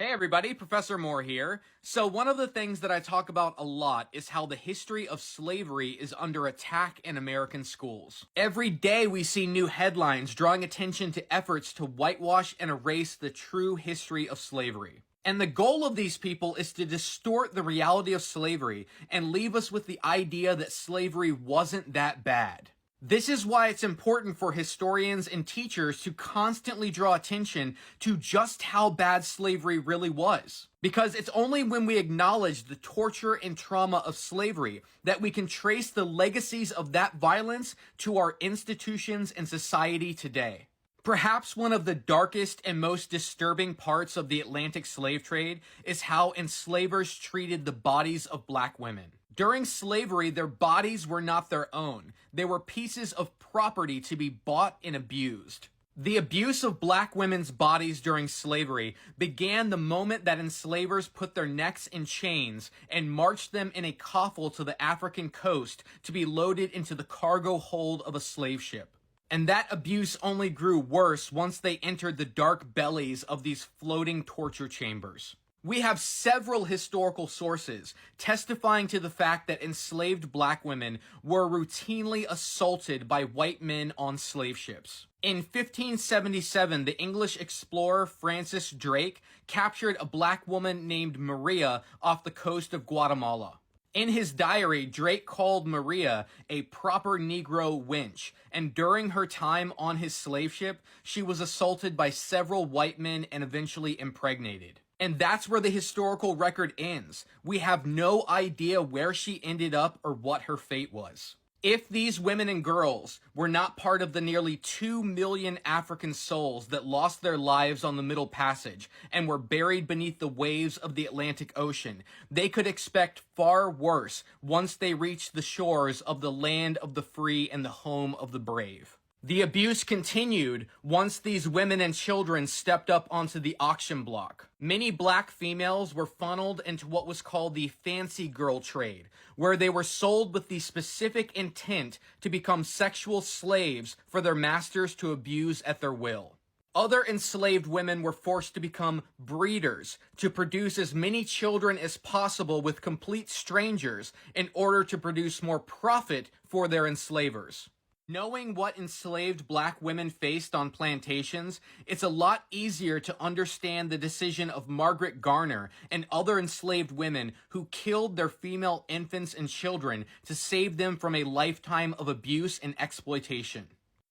Hey everybody, Professor Moore here. So one of the things that I talk about a lot is how the history of slavery is under attack in American schools. Every day we see new headlines drawing attention to efforts to whitewash and erase the true history of slavery. And the goal of these people is to distort the reality of slavery and leave us with the idea that slavery wasn't that bad. This is why it's important for historians and teachers to constantly draw attention to just how bad slavery really was. Because it's only when we acknowledge the torture and trauma of slavery that we can trace the legacies of that violence to our institutions and society today. Perhaps one of the darkest and most disturbing parts of the Atlantic slave trade is how enslavers treated the bodies of black women. During slavery, their bodies were not their own. They were pieces of property to be bought and abused. The abuse of black women's bodies during slavery began the moment that enslavers put their necks in chains and marched them in a coffle to the African coast to be loaded into the cargo hold of a slave ship. And that abuse only grew worse once they entered the dark bellies of these floating torture chambers. We have several historical sources testifying to the fact that enslaved black women were routinely assaulted by white men on slave ships. In 1577, the English explorer Francis Drake captured a black woman named Maria off the coast of Guatemala. In his diary, Drake called Maria a proper Negro wench, and during her time on his slave ship, she was assaulted by several white men and eventually impregnated. And that's where the historical record ends. We have no idea where she ended up or what her fate was. If these women and girls were not part of the nearly 2 million African souls that lost their lives on the Middle Passage and were buried beneath the waves of the Atlantic Ocean, they could expect far worse once they reached the shores of the land of the free and the home of the brave. The abuse continued once these women and children stepped up onto the auction block. Many black females were funneled into what was called the fancy girl trade, where they were sold with the specific intent to become sexual slaves for their masters to abuse at their will. Other enslaved women were forced to become breeders to produce as many children as possible with complete strangers in order to produce more profit for their enslavers. Knowing what enslaved black women faced on plantations, it's a lot easier to understand the decision of Margaret Garner and other enslaved women who killed their female infants and children to save them from a lifetime of abuse and exploitation.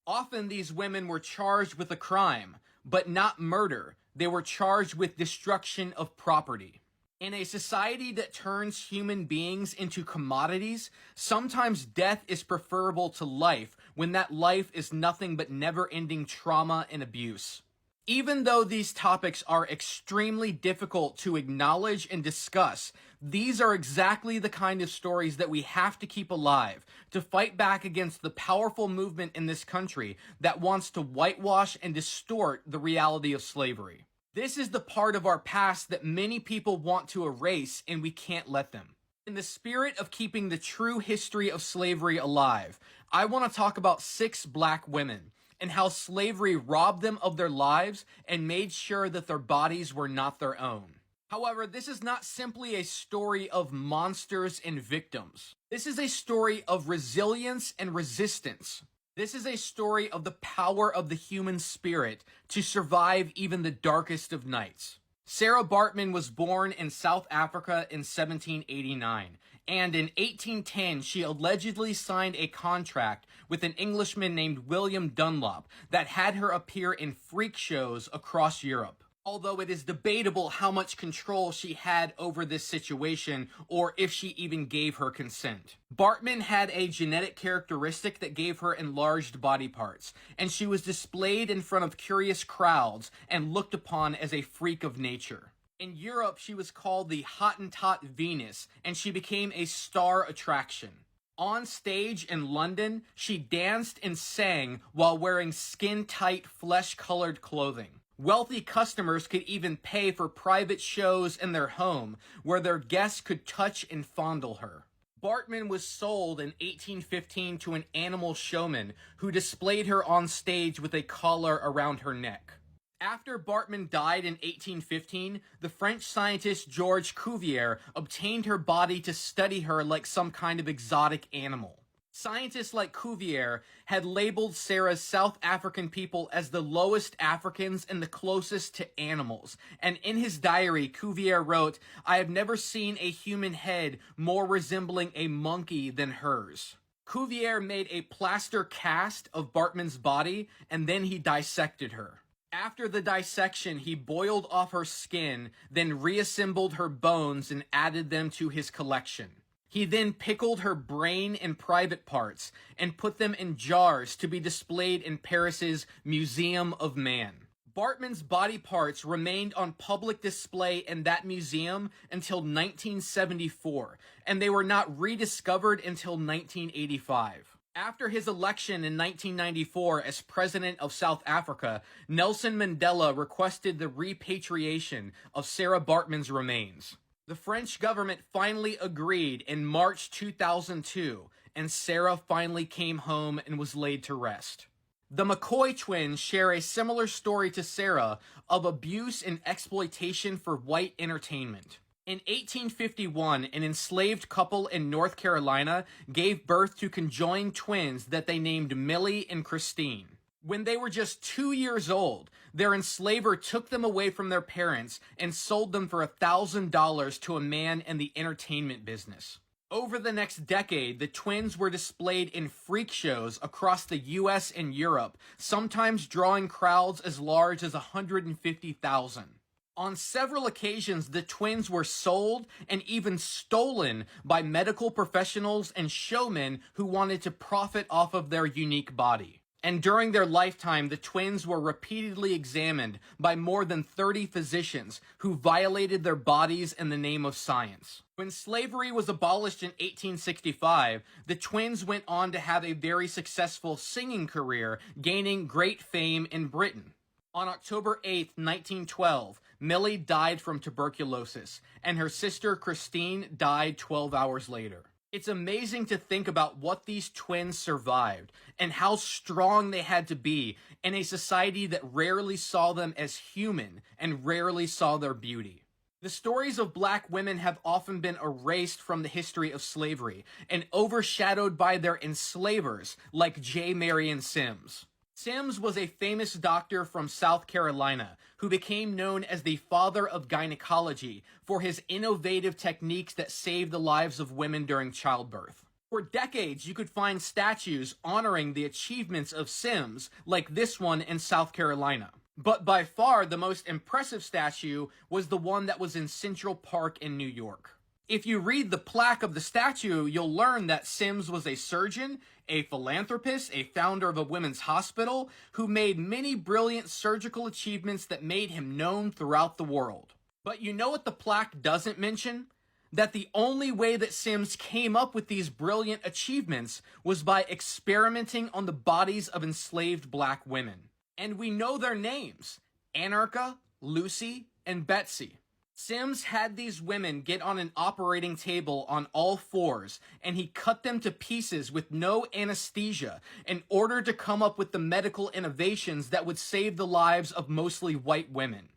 Often these women were charged with a crime, but not murder. They were charged with destruction of property. In a society that turns human beings into commodities, sometimes death is preferable to life when that life is nothing but never-ending trauma and abuse. Even though these topics are extremely difficult to acknowledge and discuss, these are exactly the kind of stories that we have to keep alive to fight back against the powerful movement in this country that wants to whitewash and distort the reality of slavery. This is the part of our past that many people want to erase, and we can't let them. In the spirit of keeping the true history of slavery alive, I want to talk about 6 black women and how slavery robbed them of their lives and made sure that their bodies were not their own. However, this is not simply a story of monsters and victims. This is a story of resilience and resistance. This is a story of the power of the human spirit to survive even the darkest of nights. Sarah Baartman was born in South Africa in 1789, and in 1810 she allegedly signed a contract with an Englishman named William Dunlop that had her appear in freak shows across Europe. Although it is debatable how much control she had over this situation or if she even gave her consent. Baartman had a genetic characteristic that gave her enlarged body parts, and she was displayed in front of curious crowds and looked upon as a freak of nature. In Europe, she was called the Hottentot Venus, and she became a star attraction. On stage in London, she danced and sang while wearing skin-tight, flesh-colored clothing. Wealthy customers could even pay for private shows in their home where their guests could touch and fondle her. Baartman was sold in 1815 to an animal showman who displayed her on stage with a collar around her neck. After Bartman died in 1815, the French scientist Georges Cuvier obtained her body to study her like some kind of exotic animal. Scientists like Cuvier had labeled Sarah's South African people as the lowest Africans and the closest to animals. And in his diary, Cuvier wrote, "I have never seen a human head more resembling a monkey than hers." Cuvier made a plaster cast of Bartman's body, and then he dissected her. After the dissection, he boiled off her skin, then reassembled her bones and added them to his collection. He then pickled her brain and private parts and put them in jars to be displayed in Paris's Museum of Man. Bartman's body parts remained on public display in that museum until 1974, and they were not rediscovered until 1985. After his election in 1994 as president of South Africa, Nelson Mandela requested the repatriation of Sarah Bartman's remains. The French government finally agreed in March 2002, and Sarah finally came home and was laid to rest. The McCoy twins share a similar story to Sarah of abuse and exploitation for white entertainment. In 1851, an enslaved couple in North Carolina gave birth to conjoined twins that they named Millie and Christine. When they were just 2 years old, their enslaver took them away from their parents and sold them for $1,000 to a man in the entertainment business. Over the next decade, the twins were displayed in freak shows across the US and Europe, sometimes drawing crowds as large as 150,000. On several occasions, the twins were sold and even stolen by medical professionals and showmen who wanted to profit off of their unique body. And during their lifetime, the twins were repeatedly examined by more than 30 physicians who violated their bodies in the name of science. When slavery was abolished in 1865, the twins went on to have a very successful singing career, gaining great fame in Britain. On October 8, 1912, Millie died from tuberculosis, and her sister Christine died 12 hours later. It's amazing to think about what these twins survived, and how strong they had to be in a society that rarely saw them as human and rarely saw their beauty. The stories of black women have often been erased from the history of slavery, and overshadowed by their enslavers like J. Marion Sims. Sims was a famous doctor from South Carolina who became known as the father of gynecology for his innovative techniques that saved the lives of women during childbirth. For decades, you could find statues honoring the achievements of Sims, like this one in South Carolina. But by far, the most impressive statue was the one that was in Central Park in New York. If you read the plaque of the statue, you'll learn that Sims was a surgeon, a philanthropist, a founder of a women's hospital, who made many brilliant surgical achievements that made him known throughout the world. But you know what the plaque doesn't mention? That the only way that Sims came up with these brilliant achievements was by experimenting on the bodies of enslaved black women. And we know their names: Anarcha, Lucy, and Betsy. Sims had these women get on an operating table on all fours, and he cut them to pieces with no anesthesia in order to come up with the medical innovations that would save the lives of mostly white women.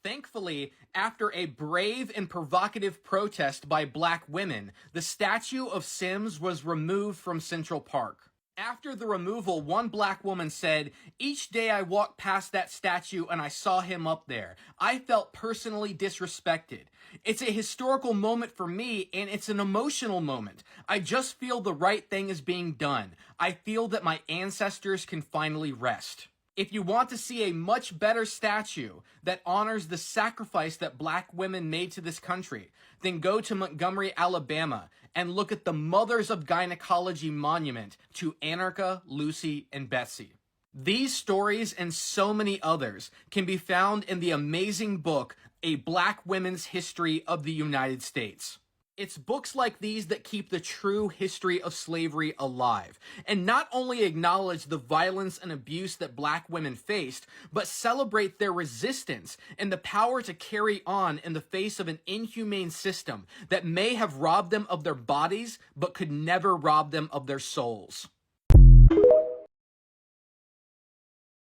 Thankfully, after a brave and provocative protest by black women, the statue of Sims was removed from Central Park. After the removal, one black woman said, "Each day I walked past that statue and I saw him up there, I felt personally disrespected. It's a historical moment for me, and it's an emotional moment. I just feel the right thing is being done. I feel that my ancestors can finally rest." If you want to see a much better statue that honors the sacrifice that black women made to this country, then go to Montgomery, Alabama, and look at the Mothers of Gynecology Monument to Anarcha, Lucy, and Betsy. These stories and so many others can be found in the amazing book, A Black Women's History of the United States. It's books like these that keep the true history of slavery alive, and not only acknowledge the violence and abuse that black women faced, but celebrate their resistance and the power to carry on in the face of an inhumane system that may have robbed them of their bodies, but could never rob them of their souls.